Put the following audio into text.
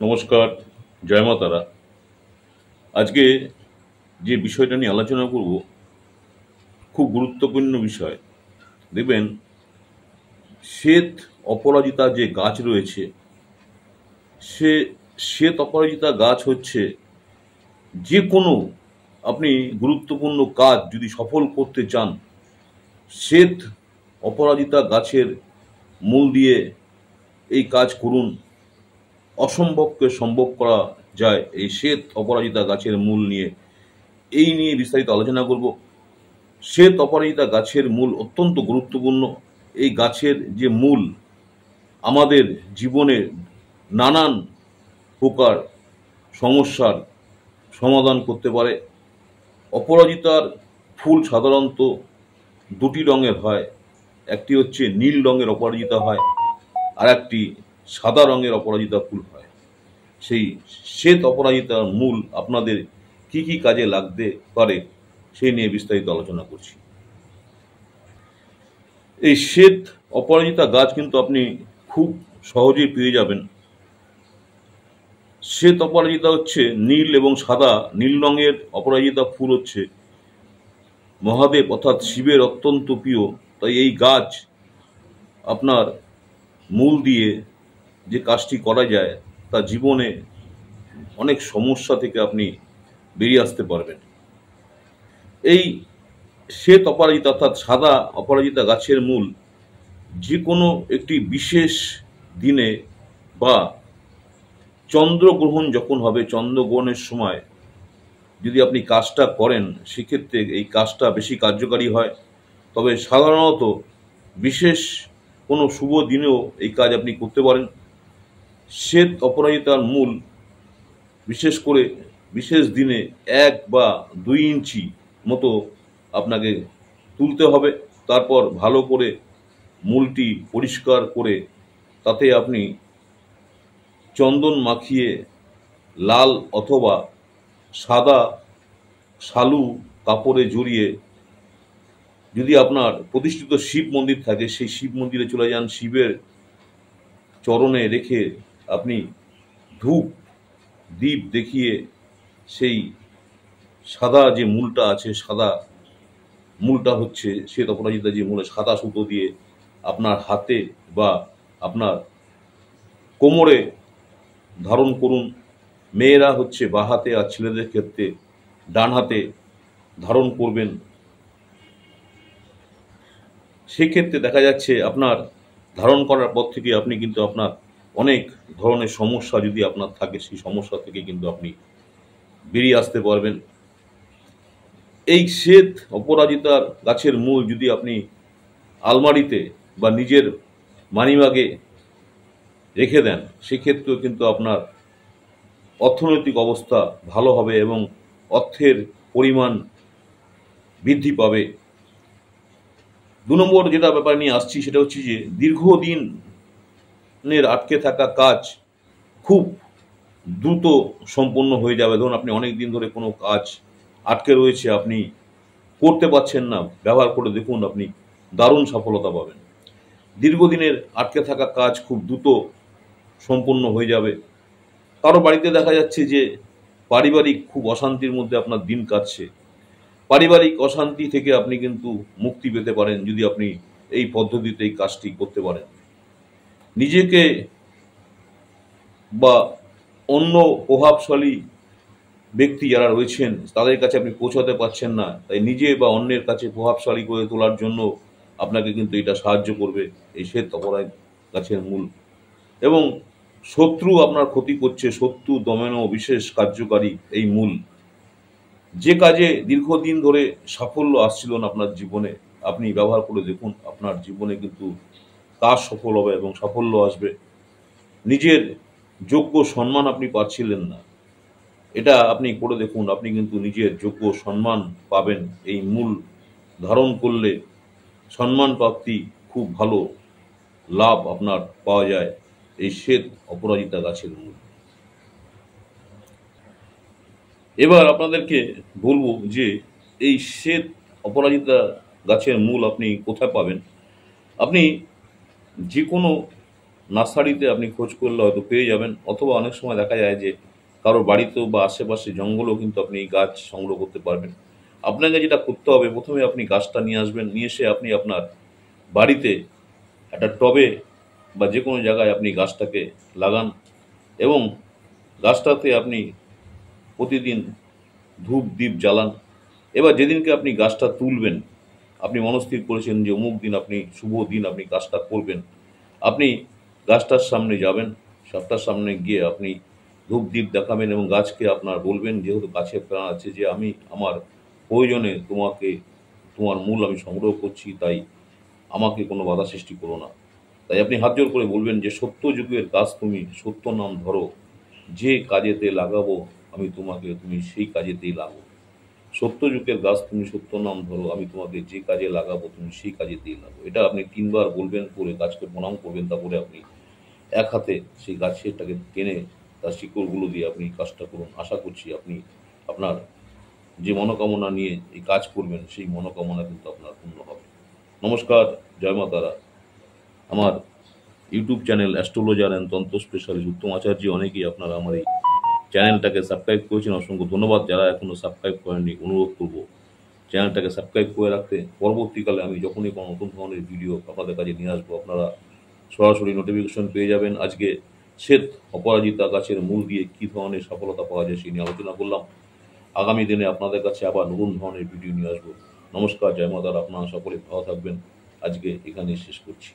নমস্কার, জয় মা তারা। আজকে যে বিষয়টা নিয়ে আলোচনা করব খুব গুরুত্বপূর্ণ বিষয়। দেখবেন, শ্বেত অপরাজিতা যে গাছ রয়েছে, সে শ্বেত অপরাজিতা গাছ হচ্ছে যে কোনো আপনি গুরুত্বপূর্ণ কাজ যদি সফল করতে চান, শ্বেত অপরাজিতা গাছের মূল দিয়ে এই কাজ করুন। অসম্ভবকে সম্ভব করা যায় এই শ্বেত অপরাজিতা গাছের মূল নিয়ে। এই নিয়ে বিস্তারিত আলোচনা করব। শ্বেত অপরাজিতা গাছের মূল অত্যন্ত গুরুত্বপূর্ণ। এই গাছের যে মূল আমাদের জীবনে নানান প্রকার সমস্যার সমাধান করতে পারে। অপরাজিতার ফুল সাধারণত দুটি রঙের হয়, একটি হচ্ছে নীল রঙের অপরাজিতা হয়, আর একটি সাদা রঙের অপরাজিতা ফুল হয়। সেই শ্বেত অপরাজিতার মূল আপনাদের কি কি কাজে লাগতে পারে সেই নিয়ে বিস্তারিত আলোচনা করছি। এই শ্বেত অপরাজিতা গাছ কিন্তু আপনি খুব সহজেই পেয়ে যাবেন। শ্বেত অপরাজিতা হচ্ছে নীল এবং সাদা। নীল রঙের অপরাজিতা ফুল হচ্ছে মহাদেব অর্থাৎ শিবের অত্যন্ত প্রিয়। তাই এই গাছ আপনার মূল দিয়ে যে কাজটি করা যায়, তা জীবনে অনেক সমস্যা থেকে আপনি বেরিয়ে আসতে পারবেন। এই শ্বেত অপরাজিতা অর্থাৎ সাদা অপরাজিতা গাছের মূল যে কোনো একটি বিশেষ দিনে বা চন্দ্রগ্রহণ যখন হবে, চন্দ্রগ্রহণের সময় যদি আপনি কাজটা করেন, সেক্ষেত্রে এই কাজটা বেশি কার্যকারী হয়। তবে সাধারণত বিশেষ কোনো শুভ দিনেও এই কাজ আপনি করতে পারেন। শ্বেত অপরাজিতার মূল বিশেষ করে বিশেষ দিনে 1 বা 2 ইঞ্চি মতো আপনাকে তুলতে হবে। তারপর ভালো করে মূলটি পরিষ্কার করে তাতে আপনি চন্দন মাখিয়ে লাল অথবা সাদা শালু কাপড়ে জড়িয়ে, যদি আপনার প্রতিষ্ঠিত শিব মন্দির থাকে সেই শিব মন্দিরে চলে যান, শিবের চরণে রেখে আপনি ধূপ দীপ দেখিয়ে সেই সাদা যে মূলটা আছে, সাদা মূলটা হচ্ছে শ্বেত অপরাজিতা যে মূলে সাদা সুতো দিয়ে আপনার হাতে বা আপনার কোমরে ধারণ করুন। মেয়েরা হচ্ছে বাঁ হাতে, আর ছেলেদের ক্ষেত্রে ডান হাতে ধারণ করবেন। সেক্ষেত্রে দেখা যাচ্ছে আপনার ধারণ করার পর থেকে আপনি কিন্তু আপনার অনেক ধরনের সমস্যা যদি আপনার থাকে, সেই সমস্যা থেকে কিন্তু আপনি বেরিয়ে আসতে পারবেন। এই শ্বেত অপরাজিতার গাছের মূল যদি আপনি আলমারিতে বা নিজের মানিব্যাগে রেখে দেন, সেক্ষেত্রেও কিন্তু আপনার অর্থনৈতিক অবস্থা ভালো হবে এবং অর্থের পরিমাণ বৃদ্ধি পাবে। 2 নম্বর যেটা ব্যাপার নিয়ে আসছি সেটা হচ্ছে যে দীর্ঘদিনের আটকে থাকা কাজ খুব দ্রুত সম্পন্ন হয়ে যাবে। ধরুন আপনি অনেক দিন ধরে কোনো কাজ আটকে রয়েছে, আপনি করতে পারছেন না, ব্যবহার করে দেখুন, আপনি দারুণ সফলতা পাবেন। দীর্ঘদিনের আটকে থাকা কাজ খুব দ্রুত সম্পন্ন হয়ে যাবে। কারো বাড়িতে দেখা যাচ্ছে যে পারিবারিক খুব অশান্তির মধ্যে আপনার দিন কাটছে, পারিবারিক অশান্তি থেকে আপনি কিন্তু মুক্তি পেতে পারেন যদি আপনি এই পদ্ধতিতে এই কাজটি করতে পারেন। নিজেকে বা অন্য প্রভাবশালী ব্যক্তি যারা রয়েছেন তাদের কাছে আপনি পৌঁছাতে পারছেন না, তাই নিজে বা অন্যের কাছে প্রভাবশালী করে তোলার জন্য আপনাকে কিন্তু এটা সাহায্য করবে এই শ্বেত অপরাজিতা গাছের মূল। এবং শত্রু আপনার ক্ষতি করছে, শত্রু দমনেও বিশেষ কার্যকারী এই মূল। যে কাজে দীর্ঘদিন ধরে সাফল্য আসছিল না আপনার জীবনে, আপনি ব্যবহার করে দেখুন, আপনার জীবনে কিন্তু কাজ সফল হবে এবং সাফল্য আসবে। নিজের যোগ্য সম্মান আপনি পাচ্ছিলেন না, এটা আপনি করে দেখুন, আপনি কিন্তু নিজের যোগ্য সম্মান পাবেন। এই মূল ধারণ করলে সম্মান প্রাপ্তি খুব ভালো লাভ আপনার পাওয়া যায় এই শ্বেত অপরাজিতা গাছের মূল। এবার আপনাদেরকে বলবো যে এই শ্বেত অপরাজিতা গাছের মূল আপনি কোথায় পাবেন। আপনি যে কোনো নার্সারিতে আপনি খোঁজ করলে হয়তো পেয়ে যাবেন, অথবা অনেক সময় দেখা যায় যে কারোর বাড়িতেও বা আশেপাশে জঙ্গলেও কিন্তু আপনি এই গাছ সংগ্রহ করতে পারবেন। আপনাকে যেটা করতে হবে, প্রথমে আপনি গাছটা নিয়ে আসবেন, নিয়ে এসে আপনি আপনার বাড়িতে একটা টবে বা যে কোনো জায়গায় আপনি গাছটাকে লাগান, এবং গাছটাতে আপনি প্রতিদিন ধূপ দ্বীপ জ্বালান। এবার যেদিনকে আপনি গাছটা তুলবেন, আপনি মনস্থির করেছেন যে অমুক দিন আপনি শুভ দিন আপনি কাজটা করবেন, আপনি গাছটার সামনে যাবেন, সাতটার সামনে গিয়ে আপনি ধূপ দ্বীপ দেখাবেন এবং গাছকে আপনার বলবেন, যেহেতু গাছে প্রাণ আছে, যে আমি আমার প্রয়োজনে তোমার মূল আমি সংগ্রহ করছি, তাই আমাকে কোনো বাধা সৃষ্টি করো না। তাই আপনি হাত জোর করে বলবেন যে সত্য যুগের গাছ তুমি, সত্য নাম ধরো, যে কাজেতে লাগাবো আমি তোমাকে, তুমি সেই কাজেতেই লাগো। সত্য যুগের গাছ তুমি, সত্য নাম ধরো, আমি তোমাকে যে কাজে লাগাবো তুমি সেই কাজেতেই লাগো। এটা আপনি 3 বার বলবেন, করে গাছকে প্রণাম করবেন, তারপরে আপনি এক হাতে সেই গাছটাকে টেনে তার শিকড়গুলো দিয়ে আপনি কাজটা করুন। আশা করছি আপনি আপনার যে মনোকামনা নিয়ে এই কাজ করবেন, সেই মনোকামনা কিন্তু আপনার পূর্ণ হবে। নমস্কার, জয় মা তারা। আমার ইউটিউব চ্যানেল অ্যাস্ট্রোলজার অ্যান্ড তন্ত্র স্পেশালিস্ট উত্তম আচার্য, অনেকেই আপনারা আমার এই চ্যানেলটাকে সাবস্ক্রাইব করেছেন, অসংখ্য ধন্যবাদ। যারা এখনও সাবস্ক্রাইব করেননি, অনুরোধ করব চ্যানেলটাকে সাবস্ক্রাইব করে রাখতে। পরবর্তীকালে আমি যখনই কোনো নতুন ধরনের ভিডিও আপনাদের কাছে নিয়ে আসবো, আপনারা সরাসরি নোটিফিকেশন পেয়ে যাবেন। আজকে শ্বেত অপরাজিতা গাছের মূল দিয়ে কী ধরনের সফলতা পাওয়া যায় সেই নিয়ে আলোচনা করলাম। আগামী দিনে আপনাদের কাছে আবার নতুন ধরনের ভিডিও নিয়ে আসবো। নমস্কার, জয় মাতার। আপনারা সকলে ভালো থাকবেন। আজকে এখানেই শেষ করছি।